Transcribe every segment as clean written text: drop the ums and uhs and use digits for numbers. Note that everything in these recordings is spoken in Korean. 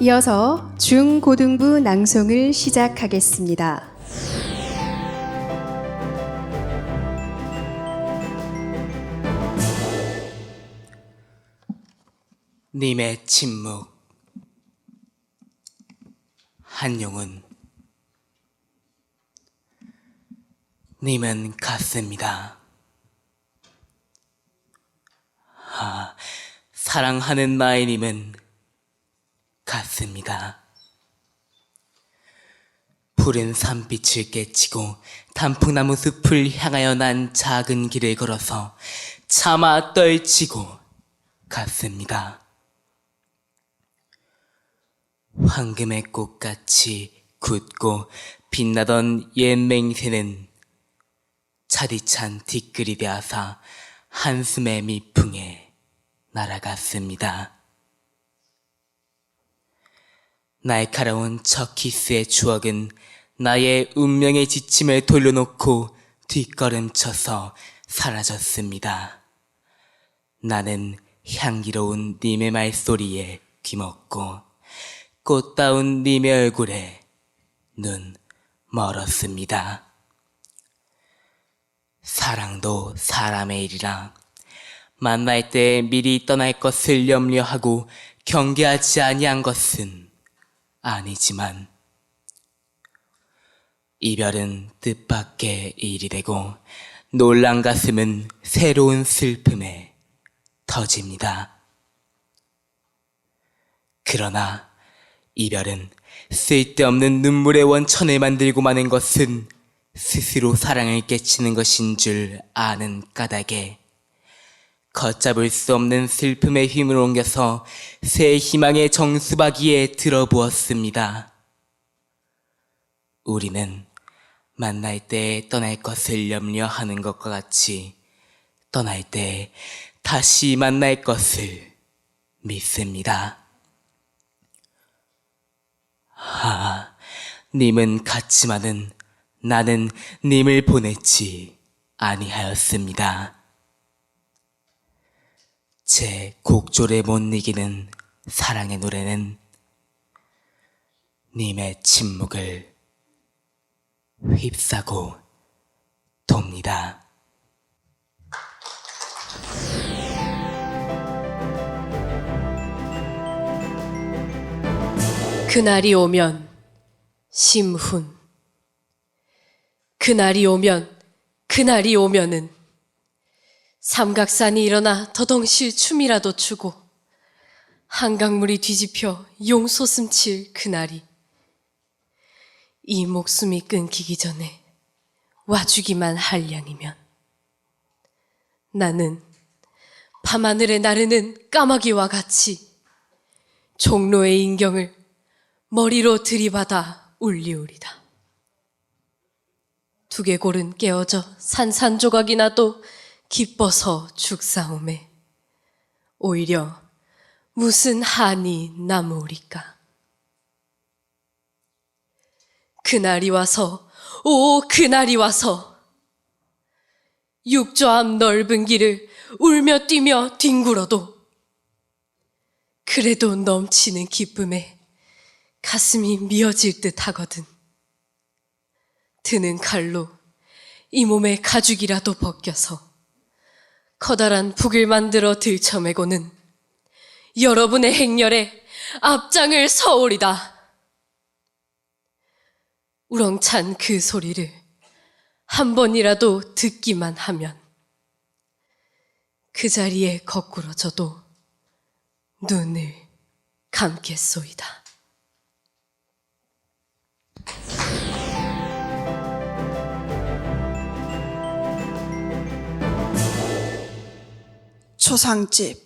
이어서 중고등부 낭송을 시작하겠습니다. 님의 침묵. 한용운. 님은 같습니다. 사랑하는 마이님은 같습니다. 푸른 산빛을 깨치고 단풍나무 숲을 향하여 난 작은 길을 걸어서 차마 떨치고 갔습니다. 황금의 꽃같이 굳고 빛나던 옛 맹세는 차디찬 뒷글이 되어서 한숨의 미풍에 날아갔습니다. 날카로운 첫 키스의 추억은 나의 운명의 지침을 돌려놓고 뒷걸음쳐서 사라졌습니다. 나는 향기로운 님의 말소리에 귀먹고 꽃다운 님의 얼굴에 눈 멀었습니다. 사랑도 사람의 일이라 만날 때 미리 떠날 것을 염려하고 경계하지 아니한 것은 아니지만 이별은 뜻밖의 일이 되고 놀란 가슴은 새로운 슬픔에 터집니다. 그러나 이별은 쓸데없는 눈물의 원천을 만들고 마는 것은 스스로 사랑을 깨치는 것인 줄 아는 까닭에 걷잡을 수 없는 슬픔의 힘을 옮겨서 새 희망의 정수박이에 들어부었습니다. 우리는 만날 때 떠날 것을 염려하는 것과 같이 떠날 때 다시 만날 것을 믿습니다. 님은 갔지만은 나는 님을 보냈지 아니하였습니다. 제 곡조를 못 이기는 사랑의 노래는 님의 침묵을 휩싸고 돕니다. 그날이 오면 심훈. 그날이 오면 그날이 오면은 삼각산이 일어나 더덩실 춤이라도 추고 한강물이 뒤집혀 용솟음칠 그날이 이 목숨이 끊기기 전에 와주기만 할 양이면 나는 밤하늘에 나르는 까마귀와 같이 종로의 인경을 머리로 들이받아 울리우리다. 두개골은 깨어져 산산조각이 나도 기뻐서 죽사오매 오히려 무슨 한이 남으리까. 그날이 와서 오 그날이 와서 육조 앞 넓은 길을 울며 뛰며 뒹굴어도 그래도 넘치는 기쁨에 가슴이 미어질 듯 하거든. 드는 칼로 이 몸의 가죽이라도 벗겨서 커다란 북을 만들어 들쳐매고는 여러분의 행렬에 앞장을 서오리다. 우렁찬 그 소리를 한 번이라도 듣기만 하면 그 자리에 거꾸러져도 눈을 감겠소이다. 초상집.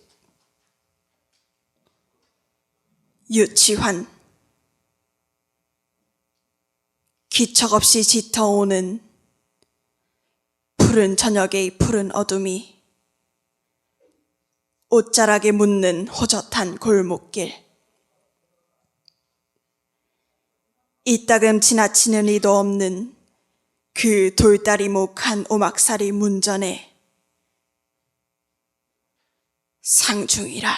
유치환. 기척 없이 짙어오는 푸른 저녁의 푸른 어둠이 옷자락에 묻는 호젓한 골목길. 이따금 지나치는 이도 없는 그 돌다리목 오막살이 문전에 상중이라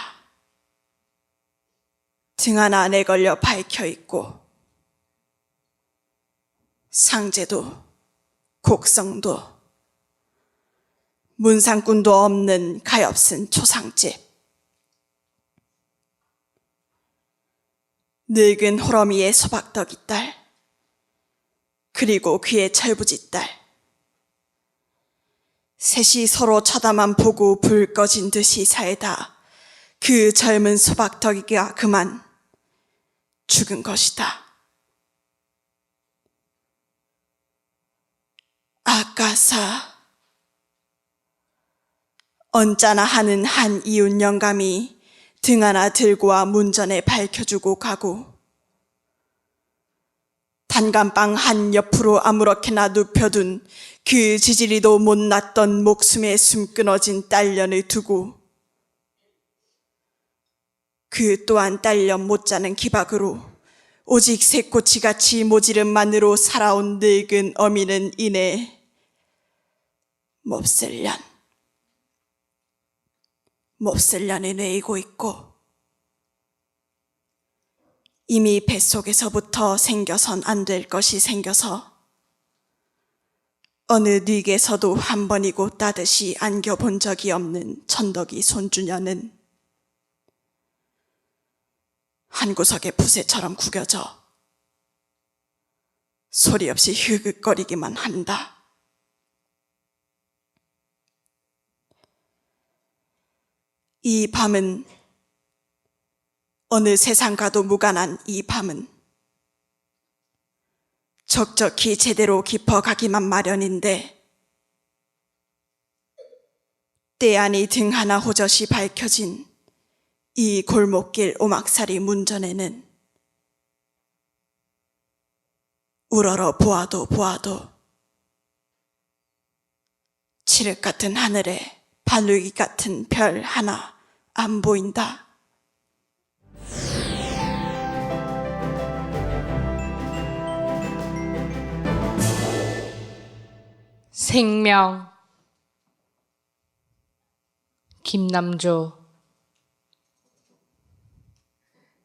등 하나 내걸려 밝혀 있고 상제도 곡성도 문상꾼도 없는 가엾은 초상집. 늙은 호러미의 소박덕이 딸, 그리고 그의 철부지 딸. 셋이 서로 쳐다만 보고 불 꺼진 듯이 살다 그 젊은 소박덕이가 그만 죽은 것이다. 아까사 언짢아 하는 한 이웃 영감이 등 하나 들고 와 문전에 밝혀주고 가고 단감방 한 옆으로 아무렇게나 눕혀둔 그 지지리도 못났던 목숨에 숨 끊어진 딸년을 두고 그 또한 딸년 못자는 기박으로 오직 새꼬치같이 모지름만으로 살아온 늙은 어미는 이내 몹쓸년을 내이고 있고 이미 뱃속에서부터 생겨선 안 될 것이 생겨서 어느 뉘개서도 한 번이고 따듯이 안겨본 적이 없는 천덕이 손주녀는 한 구석에 푸세처럼 구겨져 소리 없이 흐긋거리기만 한다. 이 밤은 어느 세상과도 무관한 이 밤은 적적히 제대로 깊어가기만 마련인데 때 아니 등 하나 호젓이 밝혀진 이 골목길 오막살이 문전에는 우러러 보아도 칠흑 같은 하늘에 발루기 같은 별 하나 안 보인다. 생명. 김남조.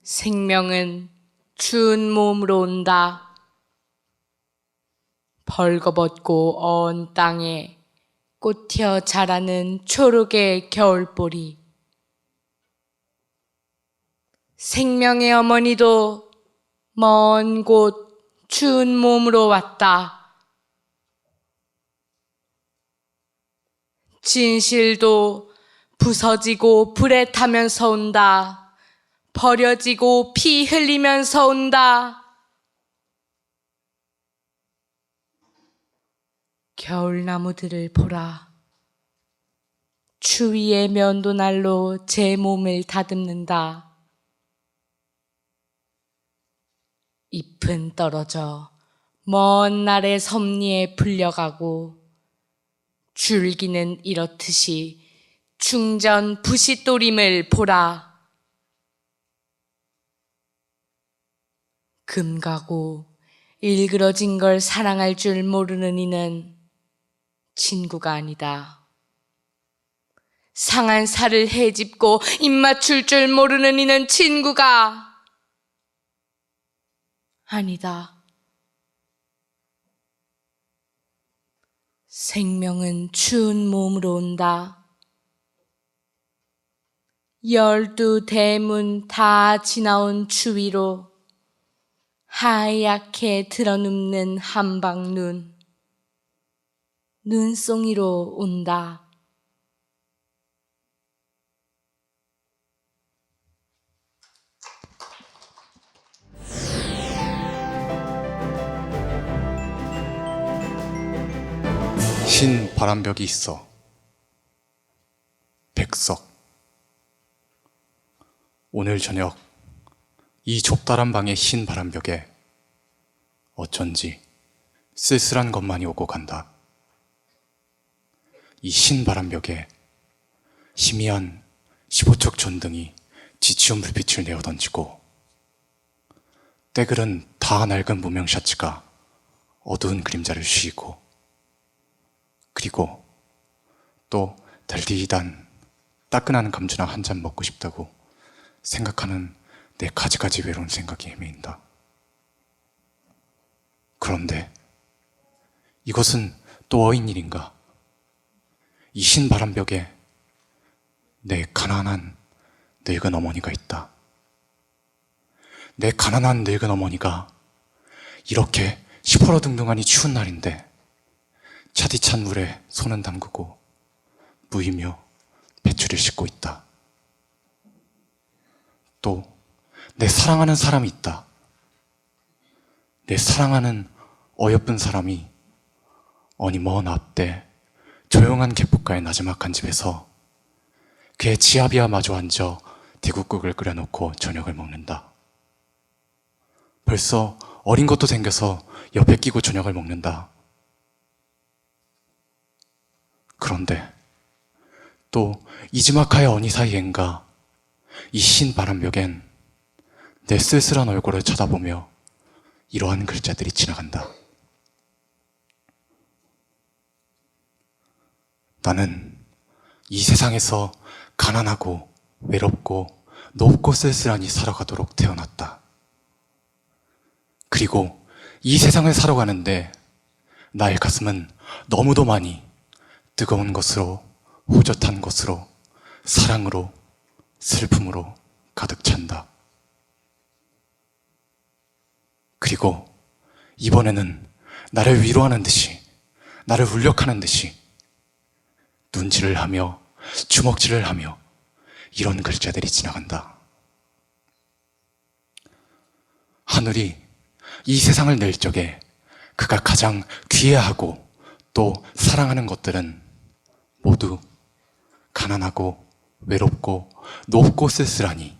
생명은 추운 몸으로 온다. 벌거벗고 언 땅에 꽃튀어 자라는 초록의 겨울보리. 생명의 어머니도 먼 곳 추운 몸으로 왔다. 진실도 부서지고 불에 타면서 온다. 버려지고 피 흘리면서 온다. 겨울나무들을 보라. 추위의 면도날로 제 몸을 다듬는다. 잎은 떨어져 먼 날의 섭리에 불려가고 줄기는 이렇듯이 충전 부싯돌임을 보라. 금가고 일그러진 걸 사랑할 줄 모르는 이는 친구가 아니다. 상한 살을 헤집고 입 맞출 줄 모르는 이는 친구가 아니다. 생명은 추운 몸으로 온다. 12 대문 다 지나온 추위로 하얗게 드러눕는 한방눈, 눈송이로 온다. 흰 바람벽이 있어. 백석. 오늘 저녁 이 좁다란 방의 흰 바람벽에 어쩐지 쓸쓸한 것만이 오고 간다. 이 흰 바람벽에 희미한 15척 전등이 지치운 불빛을 내어 던지고 때글은 다 낡은 무명 샤츠가 어두운 그림자를 쉬고 그리고 또 달디단 따끈한 감주나 한 잔 먹고 싶다고 생각하는 내 가지가지 외로운 생각이 헤매인다. 그런데 이것은 또 어인 일인가? 이 신바람벽에 내 가난한 늙은 어머니가 있다. 내 가난한 늙은 어머니가 이렇게 시퍼러등등하니 추운 날인데 차디찬 물에 손은 담그고 무이며 배추를 씻고 있다. 또 내 사랑하는 사람이 있다. 내 사랑하는 어여쁜 사람이 어니 먼 앞대 조용한 갯폭가의 나지막한 집에서 그의 지아비와 마주 앉아 대국국을 끓여놓고 저녁을 먹는다. 벌써 어린 것도 생겨서 옆에 끼고 저녁을 먹는다. 그런데 또 이지마카의 어니 사이엔가 이 흰 바람벽엔 내 쓸쓸한 얼굴을 쳐다보며 이러한 글자들이 지나간다. 나는 이 세상에서 가난하고 외롭고 높고 쓸쓸하니 살아가도록 태어났다. 그리고 이 세상을 살아가는데 나의 가슴은 너무도 많이 뜨거운 것으로, 호젓한 것으로, 사랑으로, 슬픔으로 가득 찬다. 그리고 이번에는 나를 위로하는 듯이, 나를 울력하는 듯이 눈질을 하며 주먹질을 하며 이런 글자들이 지나간다. 하늘이 이 세상을 낼 적에 그가 가장 귀해하고 또 사랑하는 것들은 모두 가난하고 외롭고 높고 쓸쓸하니,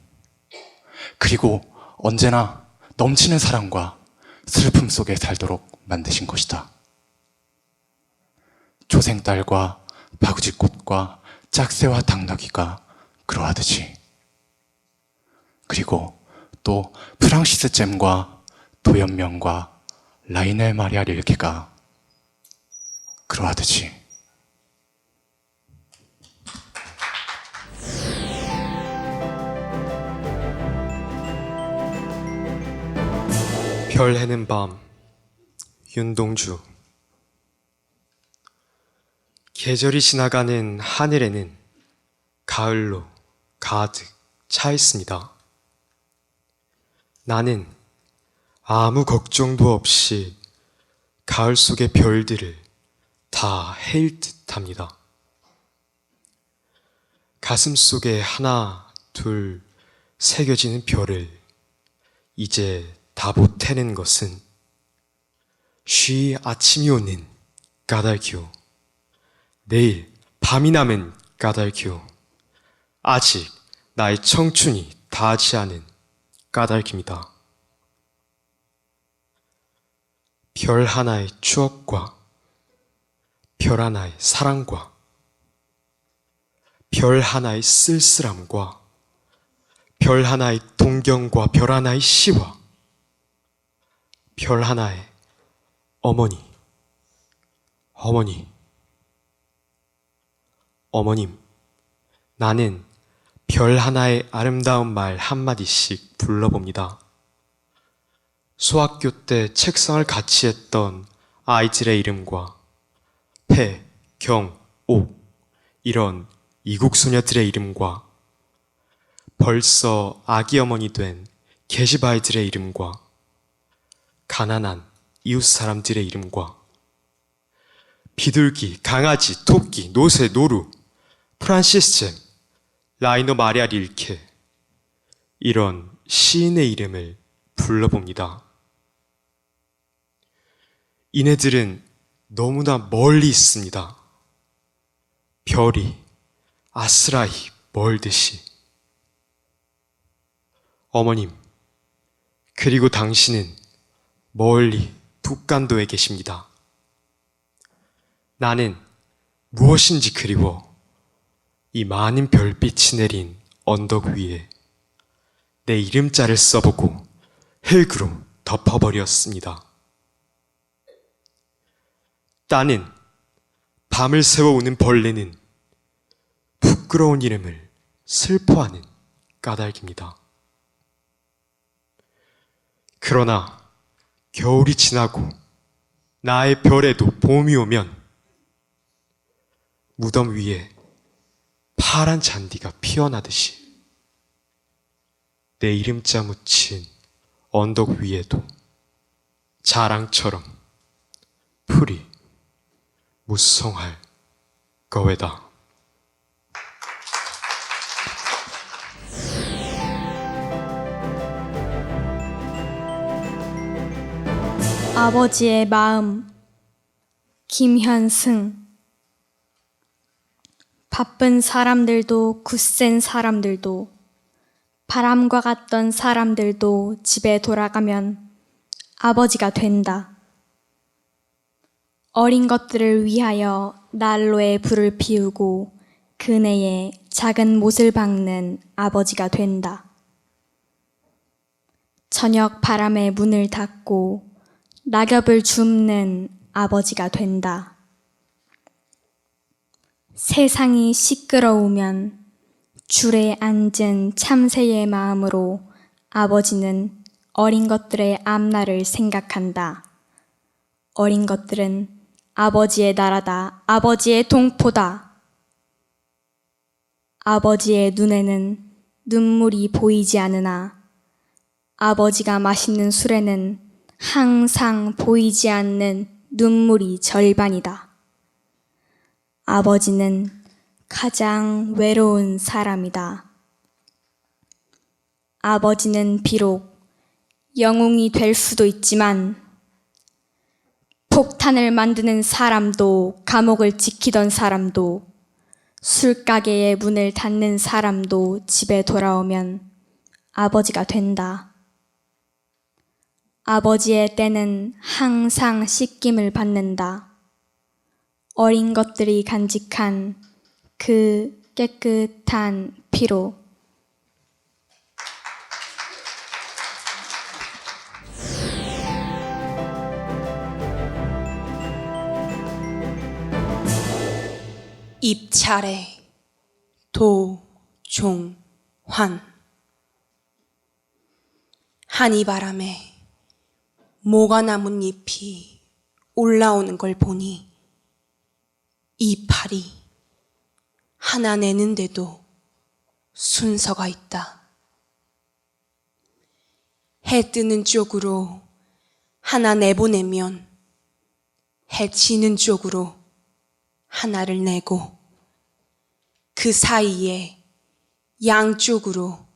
그리고 언제나 넘치는 사랑과 슬픔 속에 살도록 만드신 것이다. 조생딸과 바구지꽃과 짝새와 당나귀가 그러하듯이, 그리고 또 프랑시스 잼과 도연명과 라이넬 마리아 릴케가 그러하듯이. 별 해는 밤, 윤동주. 계절이 지나가는 하늘에는 가을로 가득 차 있습니다. 나는 아무 걱정도 없이 가을 속의 별들을 다 헤일 듯 합니다. 가슴 속에 하나, 둘 새겨지는 별을 이제 다 보태는 것은 쉬 아침이 오는 까닭이요, 내일 밤이 남은 까닭이요, 아직 나의 청춘이 다하지 않은 까닭입니다. 별 하나의 추억과 별 하나의 사랑과 별 하나의 쓸쓸함과 별 하나의 동경과 별 하나의 시와 별 하나의 어머니, 어머님, 나는 별 하나의 아름다운 말 한마디씩 불러봅니다. 소학교 때 책상을 같이 했던 아이들의 이름과 폐, 경, 옥 이런 이국 소녀들의 이름과 벌써 아기 어머니 된 계집아이들의 이름과 가난한 이웃 사람들의 이름과 비둘기, 강아지, 토끼, 노새, 노루, 프란시스 잼, 라이너 마리아 릴케 이런 시인의 이름을 불러봅니다. 이네들은 너무나 멀리 있습니다. 별이 아스라이 멀듯이. 어머님, 그리고 당신은 멀리 북간도에 계십니다. 나는 무엇인지 그리워 이 많은 별빛이 내린 언덕 위에 내 이름자를 써보고 흙으로 덮어버렸습니다. 따는 밤을 새워오는 벌레는 부끄러운 이름을 슬퍼하는 까닭입니다. 그러나 겨울이 지나고 나의 별에도 봄이 오면 무덤 위에 파란 잔디가 피어나듯이 내 이름자 묻힌 언덕 위에도 자랑처럼 풀이 무성할 거외다. 아버지의 마음 김현승. 바쁜 사람들도 굳센 사람들도 바람과 같던 사람들도 집에 돌아가면 아버지가 된다. 어린 것들을 위하여 난로에 불을 피우고 그네에 작은 못을 박는 아버지가 된다. 저녁 바람에 문을 닫고 낙엽을 줍는 아버지가 된다. 세상이 시끄러우면 줄에 앉은 참새의 마음으로 아버지는 어린 것들의 앞날을 생각한다. 어린 것들은 아버지의 나라다. 아버지의 동포다. 아버지의 눈에는 눈물이 보이지 않으나 아버지가 마시는 술에는 항상 보이지 않는 눈물이 절반이다. 아버지는 가장 외로운 사람이다. 아버지는 비록 영웅이 될 수도 있지만 폭탄을 만드는 사람도 감옥을 지키던 사람도 술가게의 문을 닫는 사람도 집에 돌아오면 아버지가 된다. 아버지의 때는 항상 씻김을 받는다. 어린 것들이 간직한 그 깨끗한 피로. 입차례 도종환. 한이바람에 모가 남은 잎이 올라오는 걸 보니 이파리 하나 내는데도 순서가 있다. 해 뜨는 쪽으로 하나 내보내면 해 지는 쪽으로 하나를 내고 그 사이에 양쪽으로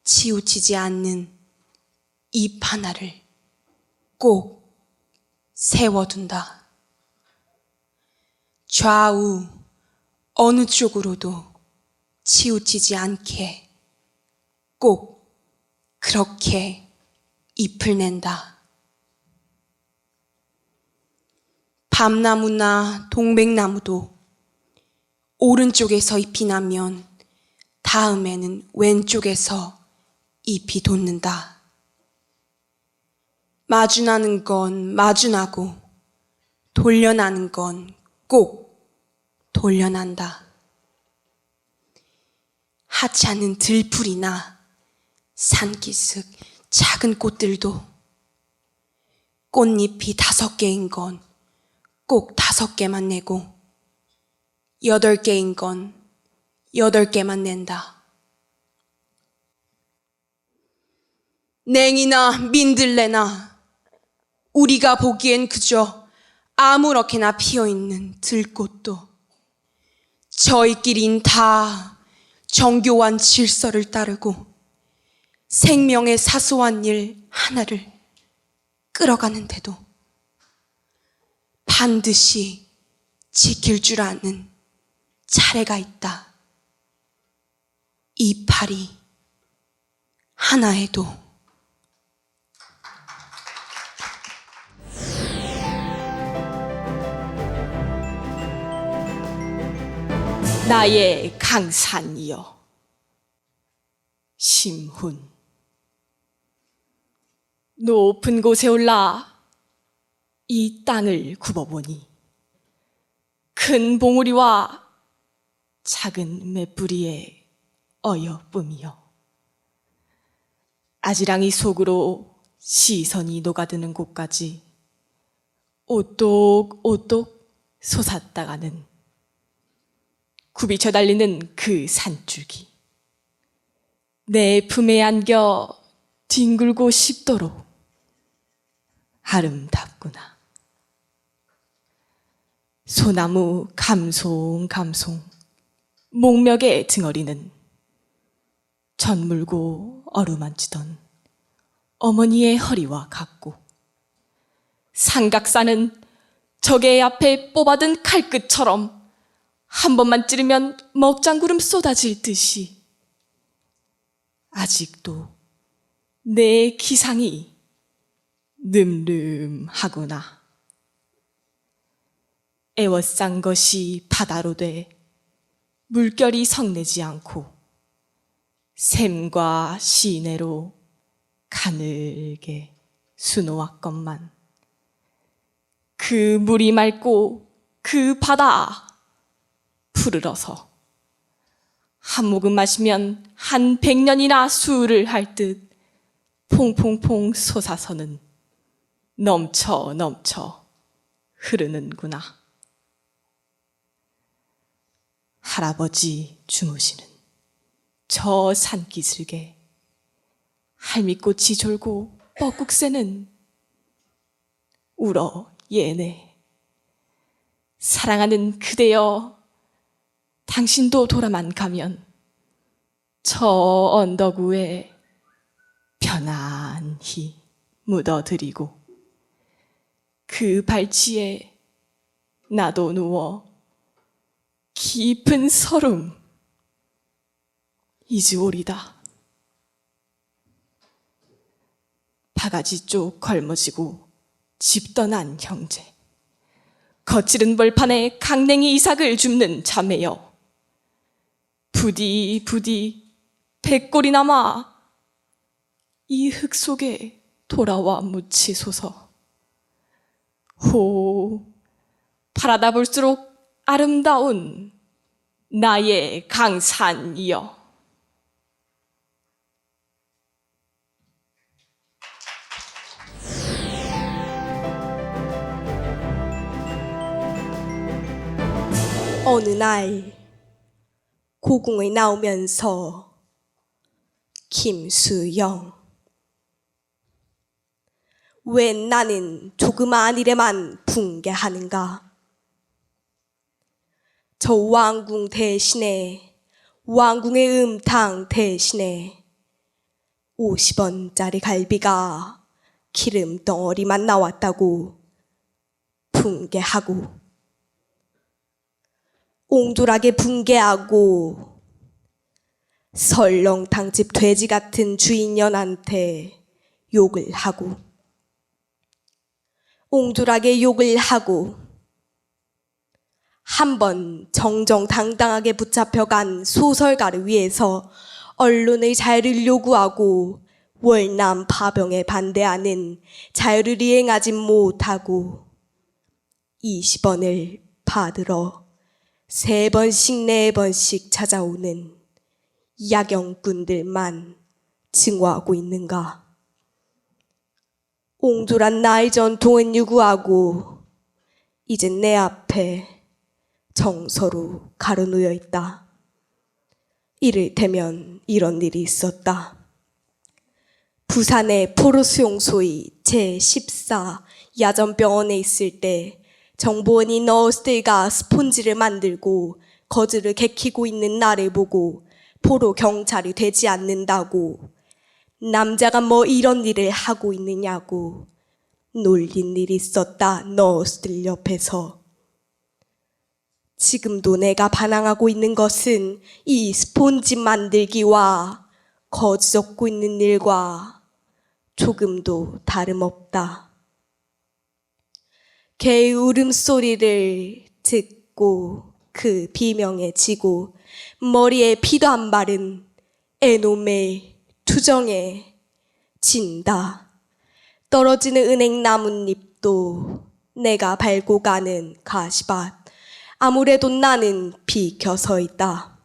치우치지 않는 잎 하나를 꼭 세워둔다. 좌우 어느 쪽으로도 치우치지 않게 꼭 그렇게 잎을 낸다. 밤나무나 동백나무도 오른쪽에서 잎이 나면 다음에는 왼쪽에서 잎이 돋는다. 마주나는 건 마주나고 돌려나는 건 꼭 돌려난다. 하찮은 들풀이나 산기슭 작은 꽃들도 꽃잎이 5개인 건 꼭 5개만 내고 8개인 건 8개만 낸다. 냉이나 민들레나 우리가 보기엔 그저 아무렇게나 피어있는 들꽃도 저희끼린 다 정교한 질서를 따르고 생명의 사소한 일 하나를 끌어가는데도 반드시 지킬 줄 아는 차례가 있다. 이파리 하나에도. 나의 강산이여 심훈. 높은 곳에 올라 이 땅을 굽어보니 큰 봉우리와 작은 맷뿌리의 어여쁨이여. 아지랑이 속으로 시선이 녹아드는 곳까지 오똑오똑 솟았다가는 굽이쳐 달리는 그 산줄기. 내 품에 안겨 뒹굴고 싶도록 아름답구나. 소나무 감송감송 목멱의 등어리는 젖물고 어루만지던 어머니의 허리와 같고, 삼각산은 적의 앞에 뽑아든 칼끝처럼 한 번만 찌르면 먹장구름 쏟아질 듯이 아직도 내 기상이 늠름하구나. 애워싼 것이 바다로 돼 물결이 성내지 않고 샘과 시내로 가늘게 수놓았건만, 그 물이 맑고 그 바다 푸르러서 한 모금 마시면 한 100년이나 수를 할 듯 퐁퐁퐁 솟아서는 넘쳐 흐르는구나. 할아버지 주무시는 저 산기슭에 할미꽃이 졸고 뻐꾹 새는 울어 얘네. 사랑하는 그대여, 당신도 돌아만 가면 저 언덕 위에 편안히 묻어드리고 그 발치에 나도 누워 깊은 설움 잊으오리다. 바가지 쪽 걸머지고 집 떠난 형제, 거칠은 벌판에 강냉이 이삭을 줍는 자매여, 부디 백골이 남아 이 흙 속에 돌아와 묻히소서. 호, 바라다 볼수록 아름다운 나의 강산이여. 어느 날 고궁에 나오면서 김수영, 왜 나는 조그마한 일에만 붕괴하는가? 저 왕궁 대신에, 왕궁의 음탕 대신에 50원짜리 갈비가 기름 덩어리만 나왔다고 붕괴하고, 옹졸하게 붕괴하고, 설렁탕집 돼지 같은 주인년한테 욕을 하고, 옹졸하게 욕을 하고, 한번 정정당당하게 붙잡혀간 소설가를 위해서 언론의 자유를 요구하고 월남 파병에 반대하는 자유를 이행하지 못하고 20원을 받으러 3번씩 4번씩 찾아오는 야경꾼들만 증오하고 있는가? 옹졸한 나의 전통은 유구하고 이젠 내 앞에 정서로 가로놓여 있다. 이를테면 이런 일이 있었다. 부산의 포로수용소의 제14 야전병원에 있을 때 정보원이 너스들과 스폰지를 만들고 거즈를 개키고 있는 나를 보고 포로 경찰이 되지 않는다고, 남자가 뭐 이런 일을 하고 있느냐고 놀린 일이 있었다. 너스들 옆에서. 지금도 내가 반항하고 있는 것은 이 스폰지 만들기와 거즈 접고 있는 일과 조금도 다름없다. 개의 울음소리를 듣고 그 비명에 지고 머리에 피도 안 바른 애놈의 투정에 진다. 떨어지는 은행 나뭇잎도 내가 밟고 가는 가시밭, 아무래도 나는 비켜 서 있다.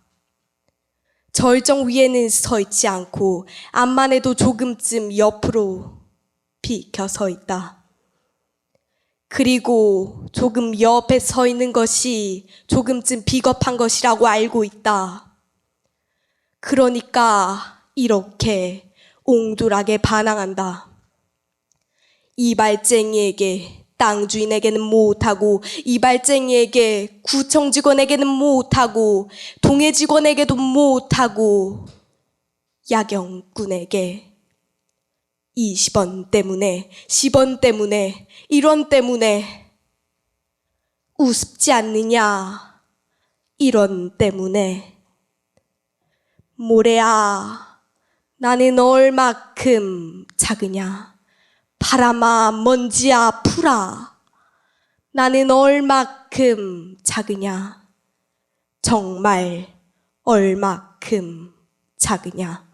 절정 위에는 서 있지 않고 암만 해도 조금쯤 옆으로 비켜 서 있다. 그리고 조금 옆에 서 있는 것이 조금쯤 비겁한 것이라고 알고 있다. 그러니까 이렇게 옹졸하게 반항한다. 이발쟁이에게 땅 주인에게는 못하고, 이발쟁이에게 구청 직원에게는 못하고, 동해 직원에게도 못하고, 야경꾼에게 20원 때문에, 10원 때문에, 1원 때문에 우습지 않느냐, 1원 때문에. 모래야, 나는 얼마큼 작으냐? 바람아, 먼지야, 풀아, 나는 얼마큼 작으냐? 정말 얼마큼 작으냐?